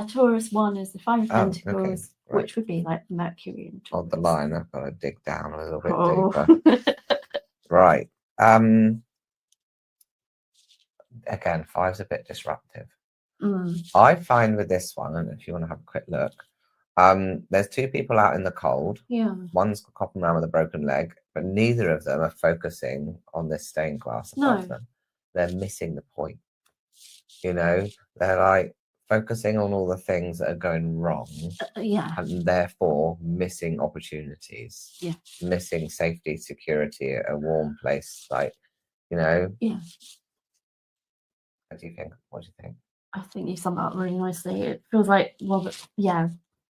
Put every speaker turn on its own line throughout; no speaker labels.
Taurus 1 is the Five of
Oh, okay,
Pentacles,
right.
which would be like Mercury and Taurus.
On the line, I've got to dig down a little bit
Oh.
deeper. Right. Again, 5's a bit disruptive. I find with this one, and if you want to have a quick look, there's 2 people out in the cold.
Yeah.
One's hopping around with a broken leg, but neither of them are focusing on this stained glass above them. They're missing the point. You know, they're like focusing on all the things that are going wrong, and therefore missing opportunities, missing safety, security, a warm place, like, you know. What do you think?
I think you summed it up really nicely. It feels like, well,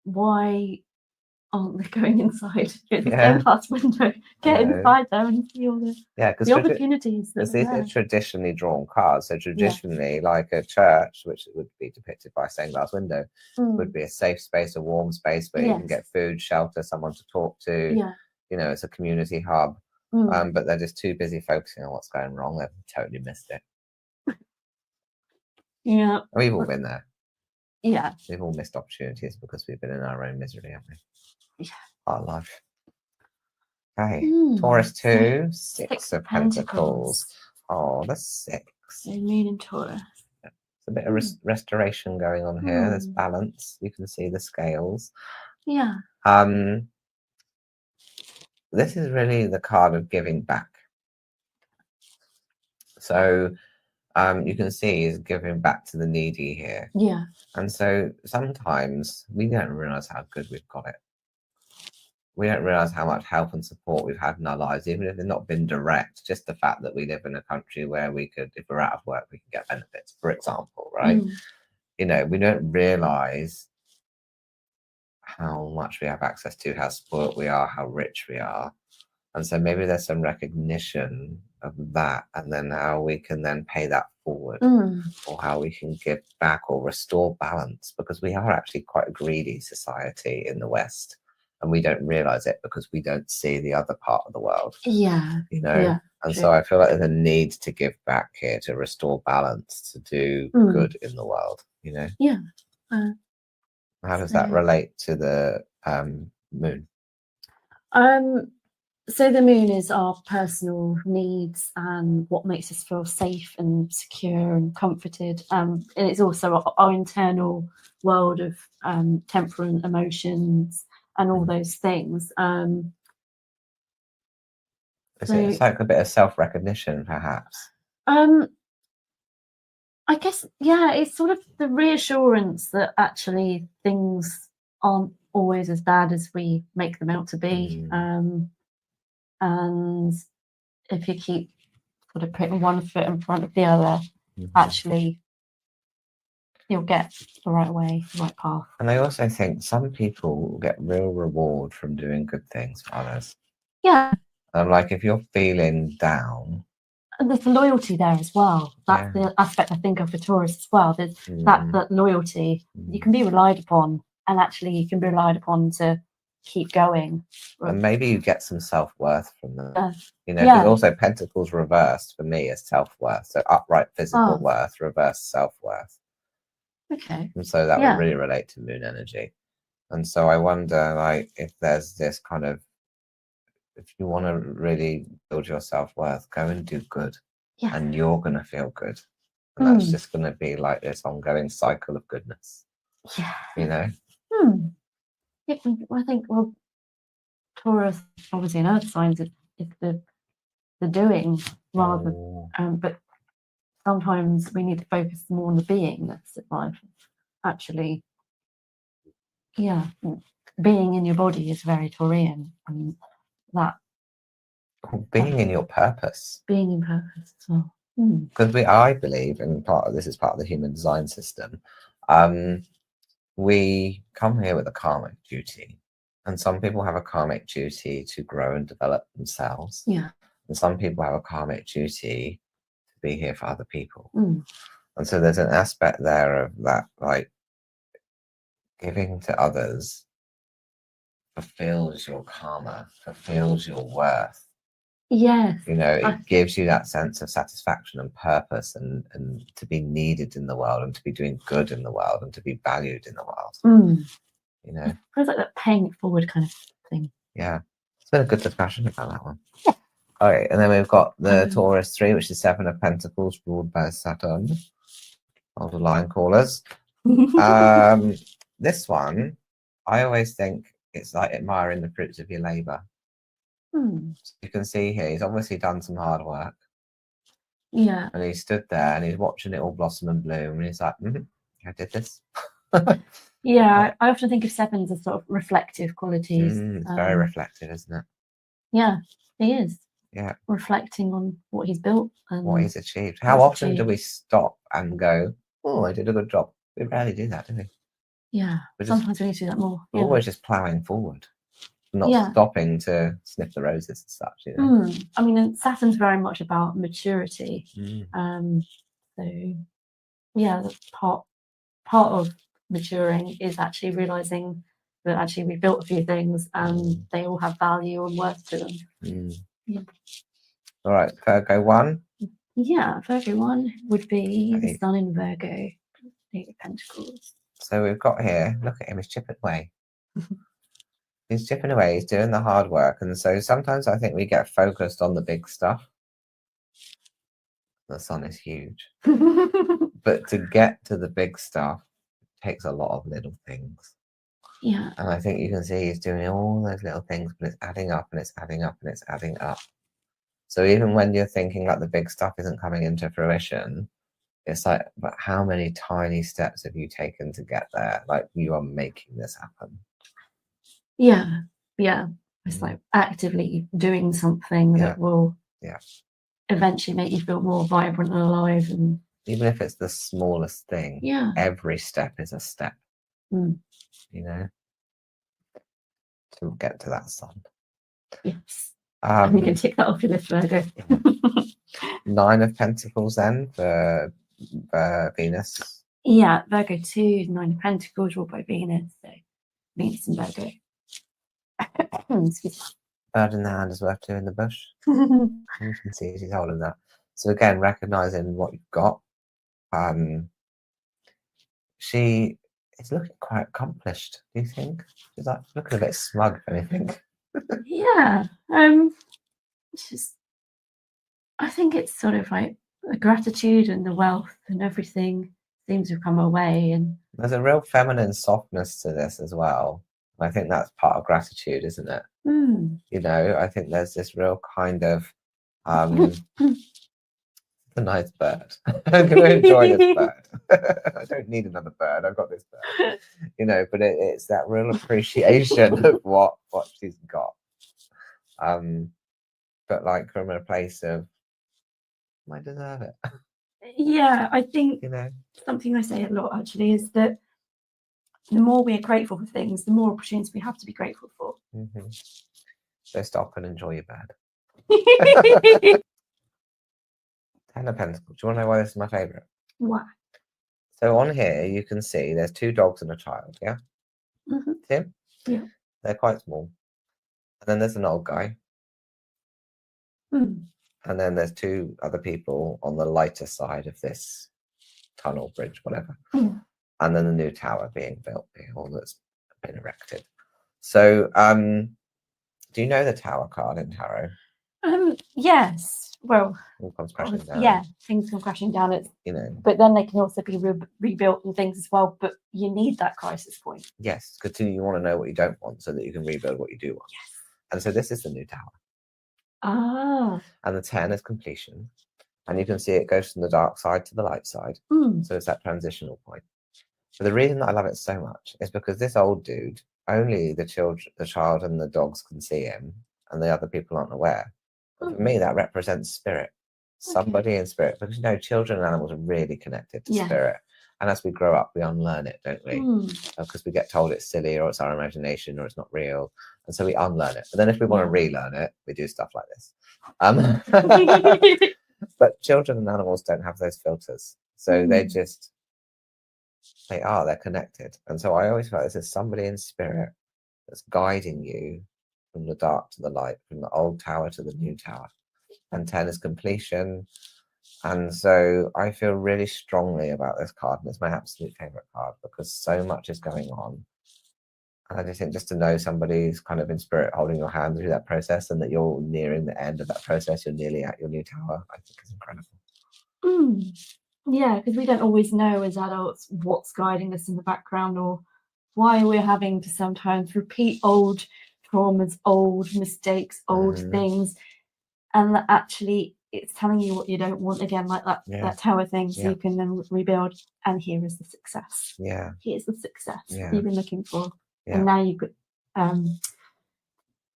why aren't they going inside through the stained glass window? Get inside there and see all the opportunities.
Because these are traditionally drawn cards. So traditionally, like a church, which would be depicted by a stained glass window, would be a safe space, a warm space where you can get food, shelter, someone to talk to. You know, it's a community hub. But they're just too busy focusing on what's going wrong. They've totally missed it.
Yeah.
We've all been there.
Yeah.
We've all missed opportunities because we've been in our own misery, haven't we?
Yeah.
Our life. Okay. Taurus 2, 6 of Pentacles. Oh, the 6.
So moon in Taurus.
There's a bit of restoration going on here. There's balance. You can see the scales.
Yeah.
This is really the card of giving back. So you can see he's giving back to the needy here.
Yeah.
And so sometimes we don't realize how good we've got it. We don't realize how much help and support we've had in our lives, even if it's not been direct. Just the fact that we live in a country where we could, if we're out of work, we can get benefits, for example, right? You know, we don't realize how much we have access to, how spoiled we are, how rich we are. And so maybe there's some recognition of that, and then how we can then pay that forward, or how we can give back or restore balance, because we are actually quite a greedy society in the West, and we don't realize it because we don't see the other part of the world. You know, and so I feel like there's a need to give back here, to restore balance, to do good in the world. You know. How does that relate to the moon?
So the moon is our personal needs and what makes us feel safe and secure and comforted. And it's also our internal world of temperament, emotions, and all those things.
It's like a bit of self-recognition, perhaps.
I guess, yeah, it's sort of the reassurance that actually things aren't always as bad as we make them out to be. And if you keep sort of putting one foot in front of the other, actually, you'll get the right way, the right path.
And I also think some people get real reward from doing good things for others.
Yeah.
Like if you're feeling down.
And there's the loyalty there as well. That's the aspect I think of for Taurus as well. There's that loyalty. You can be relied upon, and actually you can be relied upon to keep going.
And maybe you get some self-worth from that. You know, because also Pentacles reversed for me is self-worth. So upright physical worth, reversed self-worth.
Okay.
And so that would really relate to moon energy. And so I wonder, like, if there's this kind of, if you want to really build your self-worth, go and do good. And you're going to feel good. And that's just going to be like this ongoing cycle of goodness. You know?
I think, well, Taurus, obviously, in Earth signs, is the doing rather, but sometimes we need to focus more on the being that's in life. Actually, being in your body is very Taurian, and that
being in your purpose.
Being in purpose as well.
Because I believe, and this is part of the human design system, we come here with a karmic duty, and some people have a karmic duty to grow and develop themselves. And some people have a karmic duty to be here for other people. And so there's an aspect there of that, like, giving to others fulfills your karma, fulfills your worth,
Yes.
You know, it gives you that sense of satisfaction and purpose, and to be needed in the world, and to be doing good in the world, and to be valued in the world. You know,
feels like that paying it forward kind of thing.
Yeah, it's been a good discussion about that one. All right, and then we've got the Taurus 3, which is 7 of Pentacles, ruled by Saturn. All the line callers. This one, I always think it's like admiring the fruits of your labour. So you can see here, he's obviously done some hard work.
Yeah.
And he stood there and he's watching it all blossom and bloom, and he's like, I did this.
Yeah, I often think of sevens as sort of reflective qualities.
It's very reflective, isn't it?
Yeah, he is.
Yeah.
Reflecting on what he's built and
what he's achieved. How often do we stop and go, oh, I did a good job? We rarely do that, do we?
Yeah, sometimes we need to do that more.
We're always just ploughing forward, not stopping to sniff the roses and such. You know?
I mean, and Saturn's very much about maturity. So yeah, part of maturing is actually realizing that actually we built a few things and they all have value and worth to them. Yeah.
All right, Virgo 1.
Yeah, Virgo 1 would be the Sun in Virgo, 8 of Pentacles.
So we've got here, look at him, he's chipping away. He's chipping away, he's doing the hard work. And so sometimes I think we get focused on the big stuff. The Sun is huge. But to get to the big stuff takes a lot of little things.
Yeah.
And I think you can see he's doing all those little things, but it's adding up and it's adding up and it's adding up. So even when you're thinking like the big stuff isn't coming into fruition, it's like, but how many tiny steps have you taken to get there? Like, you are making this happen.
Yeah. Yeah. It's like actively doing something that will eventually make you feel more vibrant and alive. And
even if it's the smallest thing, every step is a step. You know, to get to that sun.
Yes. And you can tick that off your list, Virgo.
9 of Pentacles then for Venus.
Yeah, Virgo 2, 9 of Pentacles, ruled by Venus. So Venus and Virgo. Excuse me.
Bird in the hand is worth two in the bush. You can see she's holding that. So again, recognizing what you've got. She is looking quite accomplished, do you think? She's like looking a bit smug, if anything.
Yeah. Just, I think it's sort of like the gratitude and the wealth and everything seems to have come away. And
there's a real feminine softness to this as well. I think that's part of gratitude, isn't it? You know, I think there's this real kind of a nice bird. I'm going to enjoy this bird. I don't need another bird. I've got this bird. You know, but it's that real appreciation of what she's got. But like from a place of, I deserve it.
Yeah, I think
you know,
something I say a lot actually is that the more we are grateful for things, the more opportunities we have to be grateful for.
So stop and enjoy your bird. 10 of Pentacles. Do you want to know why this is my favourite?
Why?
So on here, you can see there's 2 dogs and a child, yeah? Tim?
Yeah.
They're quite small. And then there's an old guy. And then there's 2 other people on the lighter side of this tunnel, bridge, whatever. And then the new tower being built, or that's been erected. So, do you know the tower card in tarot?
Yes. Well,
all comes crashing down.
Yeah, things come crashing down. It's,
you know,
but then they can also be rebuilt and things as well. But you need that crisis point.
Yes, because you want to know what you don't want so that you can rebuild what you do want.
Yes.
And so this is the new tower.
Ah.
And the 10 is completion. And you can see it goes from the dark side to the light side. So it's that transitional point. But the reason that I love it so much is because this old dude, only the child and the dogs can see him, and the other people aren't aware. But for me, that represents spirit. Somebody in spirit. Because, you know, children and animals are really connected to spirit. And as we grow up, we unlearn it, don't we? Because we get told it's silly, or it's our imagination, or it's not real. And so we unlearn it. But then if we want to relearn it, we do stuff like this. But children and animals don't have those filters. So they're connected. And so I always feel like there's somebody in spirit that's guiding you from the dark to the light, from the old tower to the new tower. and 10 is completion. And so I feel really strongly about this card, and it's my absolute favorite card because so much is going on. And I just think just to know somebody's kind of in spirit holding your hand through that process, and that you're nearing the end of that process, you're nearly at your new tower, I think is incredible.
Yeah, because we don't always know as adults what's guiding us in the background, or why we're having to sometimes repeat old traumas, old mistakes, old things, and that actually it's telling you what you don't want again, like that tower thing, so you can then rebuild. And here is the success. Here's the success that you've been looking for, and now you've got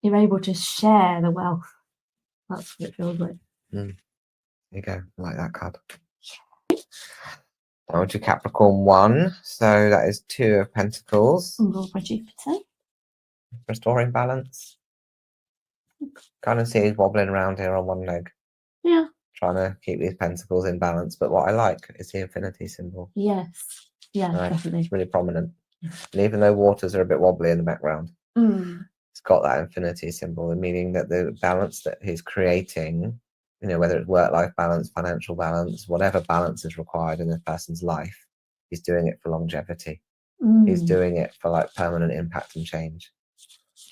you're able to share the wealth. That's what it feels like.
There you go, I like that card. On to Capricorn 1, so that is 2 of Pentacles.
Ruled by Jupiter.
Restoring balance. Kind of see he's wobbling around here on one leg.
Yeah.
Trying to keep these pentacles in balance, but what I like is the infinity symbol.
Yes. Yeah, definitely.
It's really prominent. And even though waters are a bit wobbly in the background, it's got that infinity symbol, meaning that the balance that he's creating, you know, whether it's work-life balance, financial balance, whatever balance is required in a person's life, he's doing it for longevity. He's doing it for like permanent impact and change.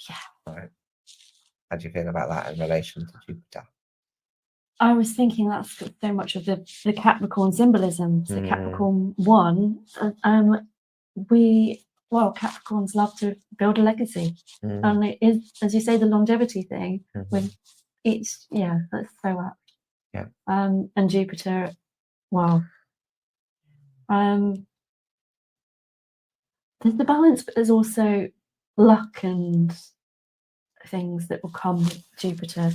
Yeah. Right. How do you feel about that in relation to Jupiter?
I was thinking that's got so much of the Capricorn symbolism. So Capricorn 1, Capricorns love to build a legacy, and it is, as you say, the longevity thing. When it's that's so apt.
Yeah.
And Jupiter, wow. There's the balance, but there's also luck and things that will come with Jupiter.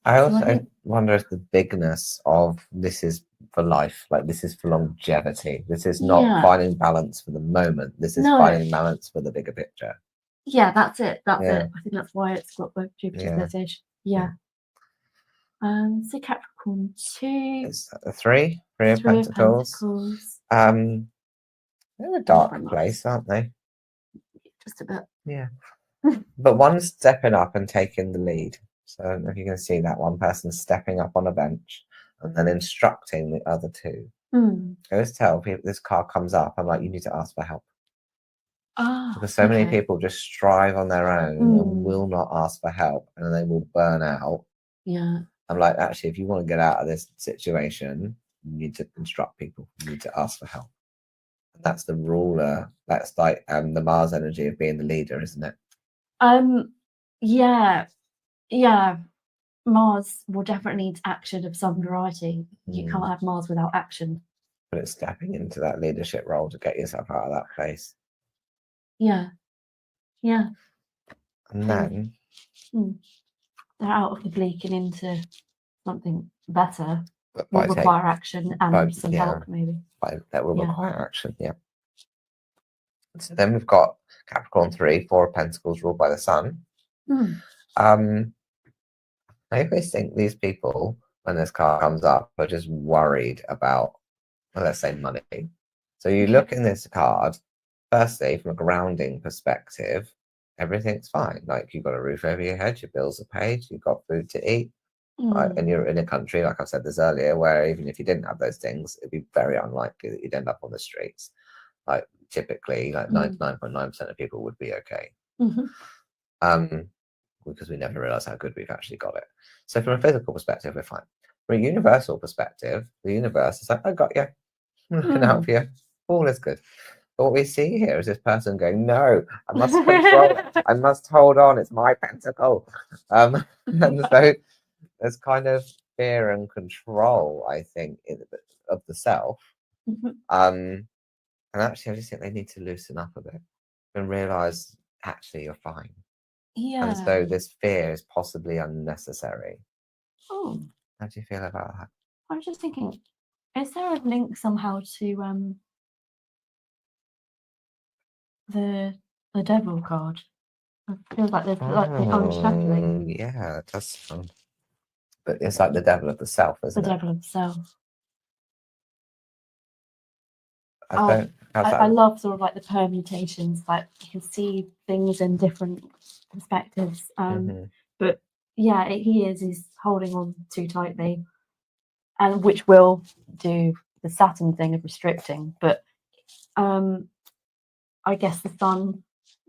I also wonder if the bigness of this is for life, like this is for longevity. This is not finding balance for the moment. This is finding balance for the bigger picture.
Yeah, that's it. That's it. I think that's why it's got the Jupiter message. Yeah. So Capricorn 2.
It's a 3 of Pentacles. They're a dark place, aren't they?
Just a bit.
Yeah. But one's stepping up and taking the lead. So I don't know if you can see that one person stepping up on a bench and then instructing the other 2. I always tell people this card comes up, I'm like, you need to ask for help. Because so many people just strive on their own and will not ask for help, and they will burn out.
Yeah.
I'm like, actually, if you want to get out of this situation, you need to instruct people. You need to ask for help. And that's the ruler. That's like the Mars energy of being the leader, isn't it?
Yeah. Mars will definitely need action of some variety. You can't have Mars without action.
But it's stepping into that leadership role to get yourself out of that place.
Yeah.
And then
they're out of the bleak and into something better. Will require action and some help, maybe.
That will require action, So then we've got Capricorn 3, 4 of Pentacles, ruled by the Sun. I always think these people, when this card comes up, are just worried about, well, let's say, money. So you look in this card, firstly, from a grounding perspective, everything's fine. Like, you've got a roof over your head, your bills are paid, you've got food to eat, right? And you're in a country, like I said this earlier, where even if you didn't have those things, it'd be very unlikely that you'd end up on the streets. Like, typically, like 99.9% of people would be okay. Because we never realize how good we've actually got it. So from a physical perspective, we're fine. From a universal perspective, the universe is like, I got you. I can help you. All is good. But what we see here is this person going, no, I must control it. I must hold on. It's my pentacle. And so there's kind of fear and control, I think, of the self. And actually, I just think they need to loosen up a bit and realize, actually, you're fine.
Yeah.
And so this fear is possibly unnecessary.
How
do you feel about that?
I was just thinking, is there a link somehow to the devil card? It feels like there's like the unshacking.
Yeah, it does sound. But it's like the devil of the self, isn't it?
The devil of the self.
I
love sort of like the permutations, like you can see things in different perspectives. But yeah, he is holding on too tightly, and which will do the Saturn thing of restricting. But I guess the Sun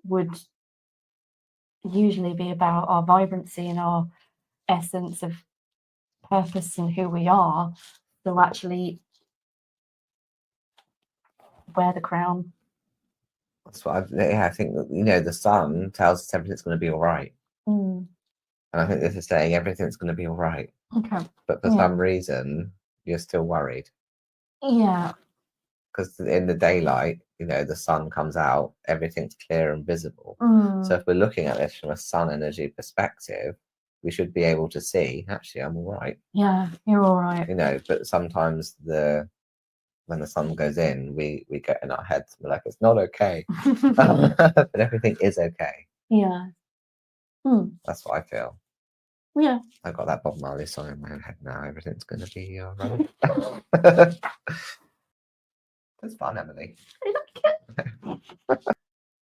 would usually be about our vibrancy and our essence of purpose and who we are. So actually wear the crown.
That's what I think that, you know, the Sun tells us everything's going to be all right.
Mm.
And I think this is saying everything's going to be all right.
Okay.
But for some reason, you're still worried.
Yeah.
Because in the daylight, you know, the sun comes out, everything's clear and visible. So if we're looking at this from a sun energy perspective, we should be able to see, actually, I'm all right.
Yeah, you're all right.
You know, but sometimes when the sun goes in, we get in our heads, we're like, it's not okay. But everything is okay.
Yeah.
That's what I feel.
Yeah.
I've got that Bob Marley song in my head now. Everything's going to be all right. It's fun, Emily.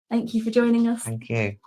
Thank you for joining us.
Thank you.